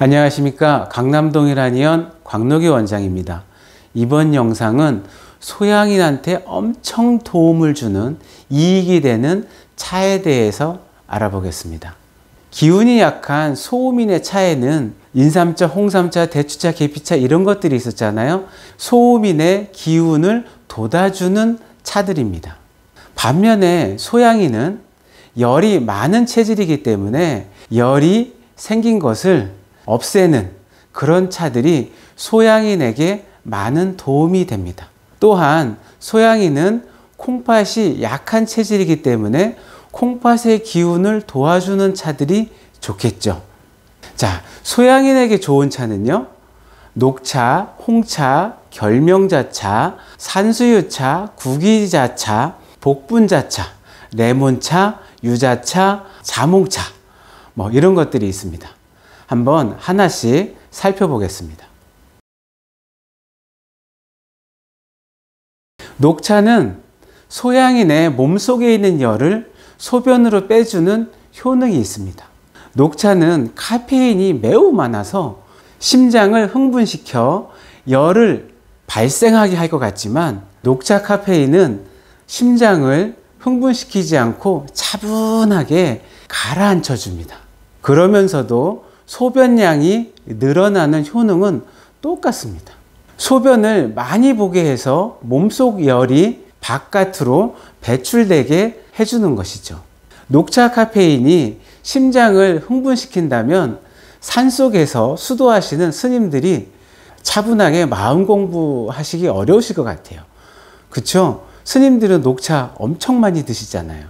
안녕하십니까. 강남동일한의원 광록이 원장입니다. 이번 영상은 소양인한테 엄청 도움을 주는 이익이 되는 차에 대해서 알아보겠습니다. 기운이 약한 소음인의 차에는 인삼차, 홍삼차, 대추차, 계피차 이런 것들이 있었잖아요. 소음인의 기운을 돋아주는 차들입니다. 반면에 소양인은 열이 많은 체질이기 때문에 열이 생긴 것을 없애는 그런 차들이 소양인에게 많은 도움이 됩니다. 또한 소양인은 콩팥이 약한 체질이기 때문에 콩팥의 기운을 도와주는 차들이 좋겠죠. 자, 소양인에게 좋은 차는요, 녹차, 홍차, 결명자차, 산수유차, 구기자차, 복분자차, 레몬차, 유자차, 자몽차 이런 것들이 있습니다. 한번 하나씩 살펴보겠습니다. 녹차는 소양인의 몸속에 있는 열을 소변으로 빼주는 효능이 있습니다. 녹차는 카페인이 매우 많아서 심장을 흥분시켜 열을 발생하게 할 것 같지만 녹차 카페인은 심장을 흥분시키지 않고 차분하게 가라앉혀 줍니다. 그러면서도 소변량이 늘어나는 효능은 똑같습니다. 소변을 많이 보게 해서 몸속 열이 바깥으로 배출되게 해주는 것이죠. 녹차 카페인이 심장을 흥분시킨다면 산속에서 수도하시는 스님들이 차분하게 마음 공부하시기 어려우실 것 같아요. 그쵸? 스님들은 녹차 엄청 많이 드시잖아요.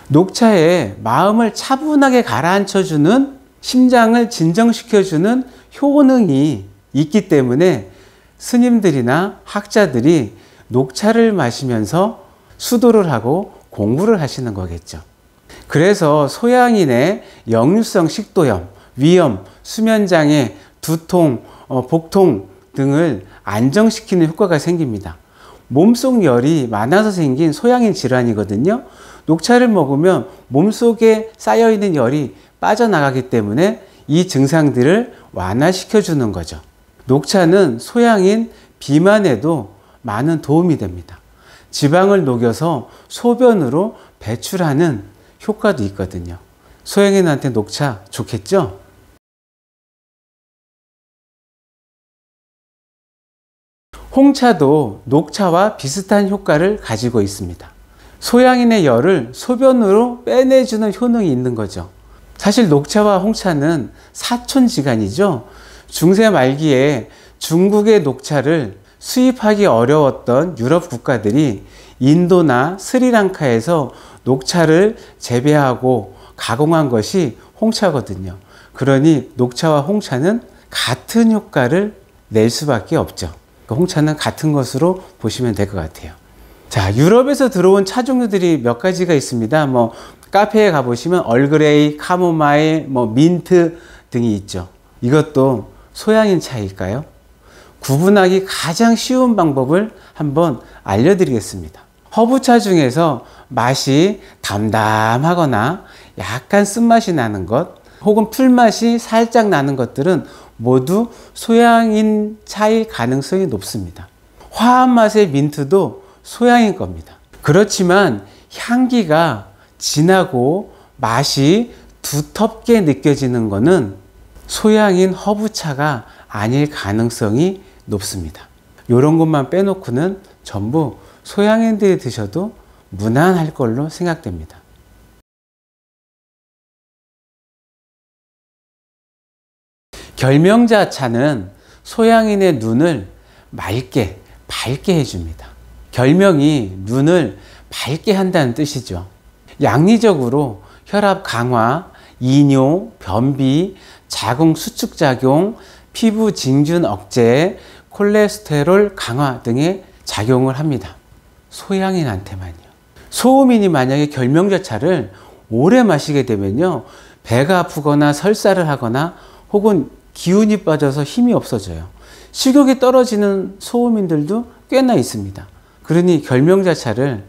녹차에 마음을 차분하게 가라앉혀주는, 심장을 진정시켜주는 효능이 있기 때문에 스님들이나 학자들이 녹차를 마시면서 수도를 하고 공부를 하시는 거겠죠. 그래서 소양인의 역류성 식도염, 위염, 수면장애, 두통, 복통 등을 안정시키는 효과가 생깁니다. 몸속 열이 많아서 생긴 소양인 질환이거든요. 녹차를 먹으면 몸속에 쌓여있는 열이 빠져나가기 때문에 이 증상들을 완화시켜 주는 거죠. 녹차는 소양인 비만에도 많은 도움이 됩니다. 지방을 녹여서 소변으로 배출하는 효과도 있거든요. 소양인한테 녹차 좋겠죠? 홍차도 녹차와 비슷한 효과를 가지고 있습니다. 소양인의 열을 소변으로 빼내주는 효능이 있는 거죠. 사실 녹차와 홍차는 사촌지간이죠. 중세 말기에 중국의 녹차를 수입하기 어려웠던 유럽 국가들이 인도나 스리랑카에서 녹차를 재배하고 가공한 것이 홍차거든요. 그러니 녹차와 홍차는 같은 효과를 낼 수밖에 없죠. 홍차는 같은 것으로 보시면 될 것 같아요. 자, 유럽에서 들어온 차 종류들이 몇 가지가 있습니다. 카페에 가보시면 얼그레이, 카모마일, 민트 등이 있죠. 이것도 소양인 차일까요? 구분하기 가장 쉬운 방법을 한번 알려드리겠습니다. 허브차 중에서 맛이 담담하거나 약간 쓴맛이 나는 것, 혹은 풀맛이 살짝 나는 것들은 모두 소양인 차일 가능성이 높습니다. 화한 맛의 민트도 소양인 겁니다. 그렇지만 향기가 진하고 맛이 두텁게 느껴지는 것은 소양인 허브차가 아닐 가능성이 높습니다. 이런 것만 빼놓고는 전부 소양인들이 드셔도 무난할 걸로 생각됩니다. 결명자차는 소양인의 눈을 맑게, 밝게 해줍니다. 결명이 눈을 밝게 한다는 뜻이죠. 양리적으로 혈압 강화, 이뇨, 변비, 자궁 수축작용, 피부 증준 억제, 콜레스테롤 강화 등의 작용을 합니다. 소양인한테만요. 소음인이 만약에 결명자차를 오래 마시게 되면요, 배가 아프거나 설사를 하거나 혹은 기운이 빠져서 힘이 없어져요. 식욕이 떨어지는 소음인들도 꽤나 있습니다. 그러니 결명자차를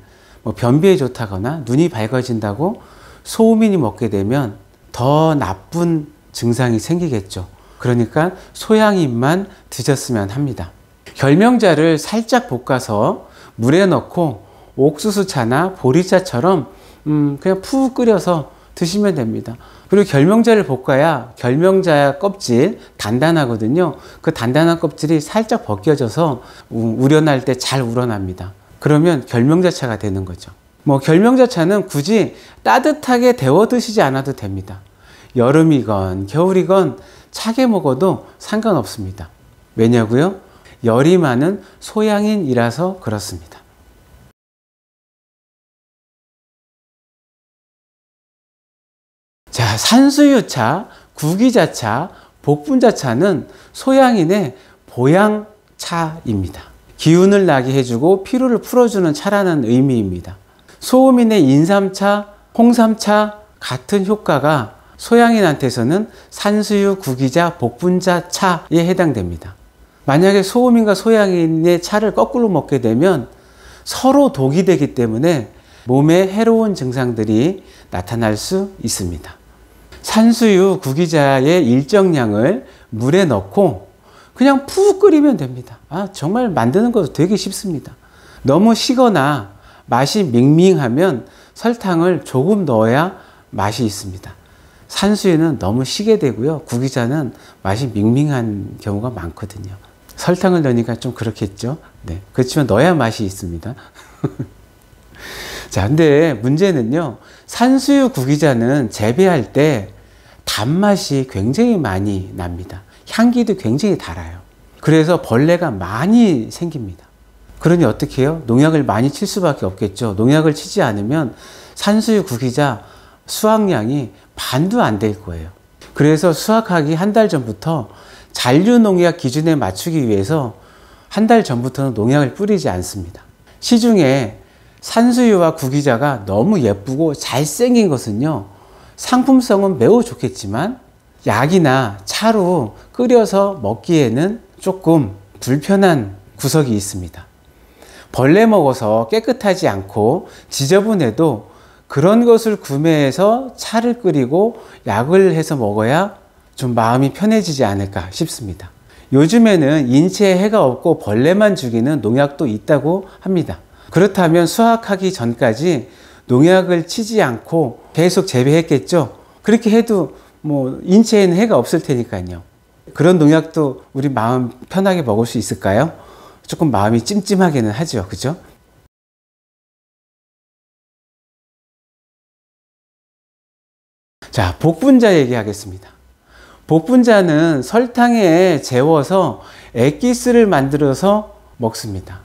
변비에 좋다거나 눈이 밝아진다고 소음인이 먹게 되면 더 나쁜 증상이 생기겠죠. 그러니까 소양인만 드셨으면 합니다. 결명자를 살짝 볶아서 물에 넣고 옥수수차나 보리차처럼 그냥 푹 끓여서 드시면 됩니다. 그리고 결명자를 볶아야 결명자 껍질 단단하거든요. 그 단단한 껍질이 살짝 벗겨져서 우려날 때 잘 우러납니다. 그러면 결명자차가 되는 거죠. 뭐 결명자차는 굳이 따뜻하게 데워 드시지 않아도 됩니다. 여름이건 겨울이건 차게 먹어도 상관없습니다. 왜냐고요? 열이 많은 소양인이라서 그렇습니다. 자, 산수유차, 구기자차, 복분자차는 소양인의 보양차입니다. 기운을 나게 해주고 피로를 풀어주는 차라는 의미입니다. 소음인의 인삼차, 홍삼차 같은 효과가 소양인한테서는 산수유, 구기자, 복분자차에 해당됩니다. 만약에 소음인과 소양인의 차를 거꾸로 먹게 되면 서로 독이 되기 때문에 몸에 해로운 증상들이 나타날 수 있습니다. 산수유, 구기자의 일정량을 물에 넣고 그냥 푹 끓이면 됩니다. 정말 만드는 것도 되게 쉽습니다. 너무 시거나 맛이 밍밍하면 설탕을 조금 넣어야 맛이 있습니다. 산수유는 너무 시게 되고요. 구기자는 맛이 밍밍한 경우가 많거든요. 설탕을 넣으니까 좀 그렇겠죠. 네. 그렇지만 넣어야 맛이 있습니다. 자, 근데 문제는요. 산수유 구기자는 재배할 때 단맛이 굉장히 많이 납니다. 향기도 굉장히 달아요. 그래서 벌레가 많이 생깁니다. 그러니 어떻게 해요? 농약을 많이 칠 수밖에 없겠죠. 농약을 치지 않으면 산수유 구기자 수확량이 반도 안 될 거예요. 그래서 수확하기 한 달 전부터 잔류농약 기준에 맞추기 위해서 한 달 전부터는 농약을 뿌리지 않습니다. 시중에 산수유와 구기자가 너무 예쁘고 잘생긴 것은요, 상품성은 매우 좋겠지만 약이나 차로 끓여서 먹기에는 조금 불편한 구석이 있습니다. 벌레 먹어서 깨끗하지 않고 지저분해도 그런 것을 구매해서 차를 끓이고 약을 해서 먹어야 좀 마음이 편해지지 않을까 싶습니다. 요즘에는 인체에 해가 없고 벌레만 죽이는 농약도 있다고 합니다. 그렇다면 수확하기 전까지 농약을 치지 않고 계속 재배했겠죠. 그렇게 해도 뭐 인체에는 해가 없을 테니까요. 그런 농약도 우리 마음 편하게 먹을 수 있을까요? 조금 마음이 찜찜하게는 하죠. 그죠? 자, 복분자 얘기하겠습니다. 복분자는 설탕에 재워서 액기스를 만들어서 먹습니다.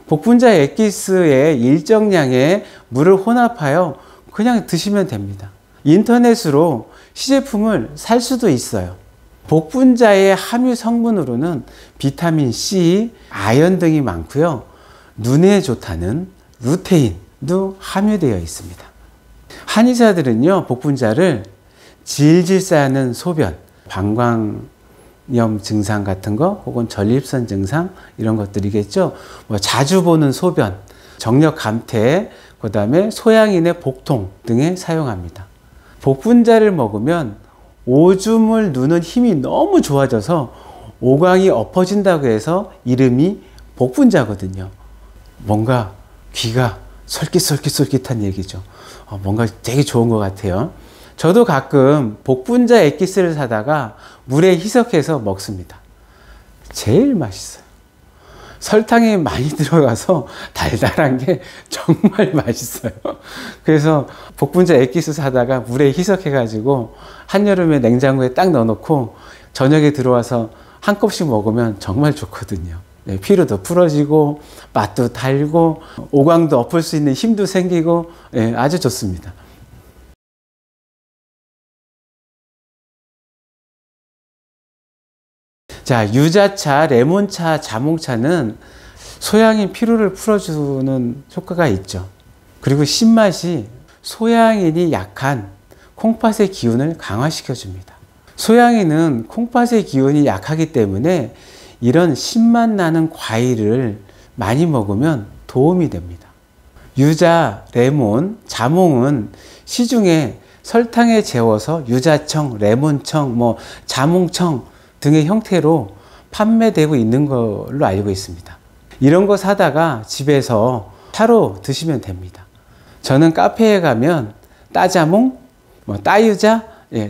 복분자 액기스에 일정량의 물을 혼합하여 그냥 드시면 됩니다. 인터넷으로 시제품을 살 수도 있어요. 복분자의 함유 성분으로는 비타민 C, 아연 등이 많고요. 눈에 좋다는 루테인도 함유되어 있습니다. 한의사들은요, 복분자를 질질 쌓는 소변, 방광염 증상 같은 거, 혹은 전립선 증상 이런 것들이겠죠. 뭐 자주 보는 소변, 정력 감퇴, 그 다음에 소양인의 복통 등에 사용합니다. 복분자를 먹으면 오줌을 누는 힘이 너무 좋아져서 오강이 엎어진다고 해서 이름이 복분자거든요. 뭔가 귀가 솔깃솔깃한 얘기죠. 뭔가 되게 좋은 것 같아요. 저도 가끔 복분자 액기스를 사다가 물에 희석해서 먹습니다. 제일 맛있어요. 설탕이 많이 들어가서 달달한 게 정말 맛있어요. 그래서 복분자 액기스 사다가 물에 희석해가지고 한여름에 냉장고에 딱 넣어놓고 저녁에 들어와서 한 컵씩 먹으면 정말 좋거든요. 네, 피로도 풀어지고 맛도 달고 오광도 엎을 수 있는 힘도 생기고, 네, 아주 좋습니다. 자, 유자차, 레몬차, 자몽차는 소양인 피로를 풀어주는 효과가 있죠. 그리고 신맛이 소양인이 약한 콩팥의 기운을 강화시켜줍니다. 소양인은 콩팥의 기운이 약하기 때문에 이런 신맛 나는 과일을 많이 먹으면 도움이 됩니다. 유자, 레몬, 자몽은 시중에 설탕에 재워서 유자청, 레몬청, 자몽청 등의 형태로 판매되고 있는 걸로 알고 있습니다. 이런 거 사다가 집에서 차로 드시면 됩니다. 저는 카페에 가면 따자몽, 따유자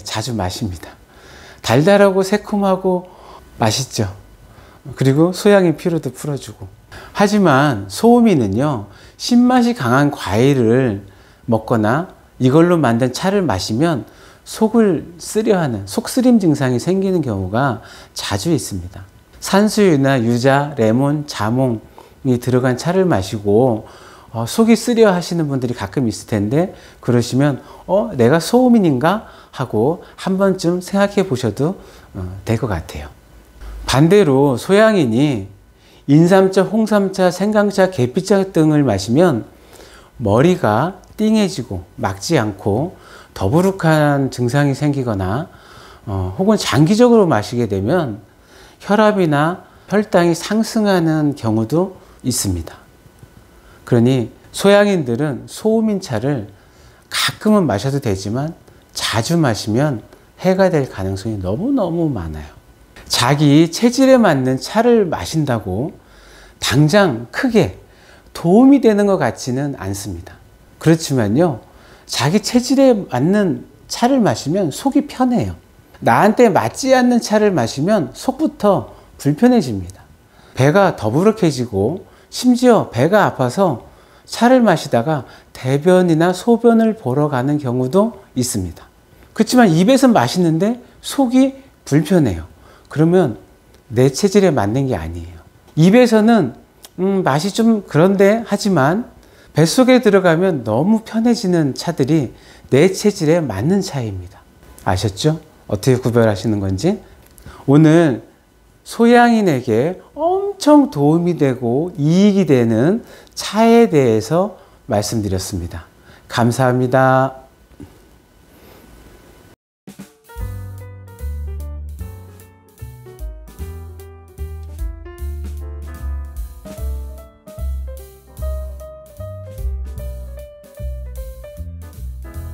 자주 마십니다. 달달하고 새콤하고 맛있죠. 그리고 소양의 피로도 풀어주고. 하지만 소음이는요, 신맛이 강한 과일을 먹거나 이걸로 만든 차를 마시면 속을 쓰려하는 속쓰림 증상이 생기는 경우가 자주 있습니다. 산수유나 유자, 레몬, 자몽이 들어간 차를 마시고 속이 쓰려 하시는 분들이 가끔 있을 텐데, 그러시면 내가 소음인인가 하고 한 번쯤 생각해 보셔도 될 것 같아요. 반대로 소양인이 인삼차, 홍삼차, 생강차, 계피차 등을 마시면 머리가 띵해지고 막지 않고 더부룩한 증상이 생기거나 혹은 장기적으로 마시게 되면 혈압이나 혈당이 상승하는 경우도 있습니다. 그러니 소양인들은 소음인 차를 가끔은 마셔도 되지만 자주 마시면 해가 될 가능성이 너무너무 많아요. 자기 체질에 맞는 차를 마신다고 당장 크게 도움이 되는 것 같지는 않습니다. 그렇지만요, 자기 체질에 맞는 차를 마시면 속이 편해요. 나한테 맞지 않는 차를 마시면 속부터 불편해집니다. 배가 더부룩해지고 심지어 배가 아파서 차를 마시다가 대변이나 소변을 보러 가는 경우도 있습니다. 그렇지만 입에서 맛있는데 속이 불편해요. 그러면 내 체질에 맞는 게 아니에요. 입에서는 맛이 좀 그런데 하지만 뱃속에 들어가면 너무 편해지는 차들이 내 체질에 맞는 차입니다. 아셨죠? 어떻게 구별하시는 건지. 오늘 소양인에게 엄청 도움이 되고 이익이 되는 차에 대해서 말씀드렸습니다. 감사합니다.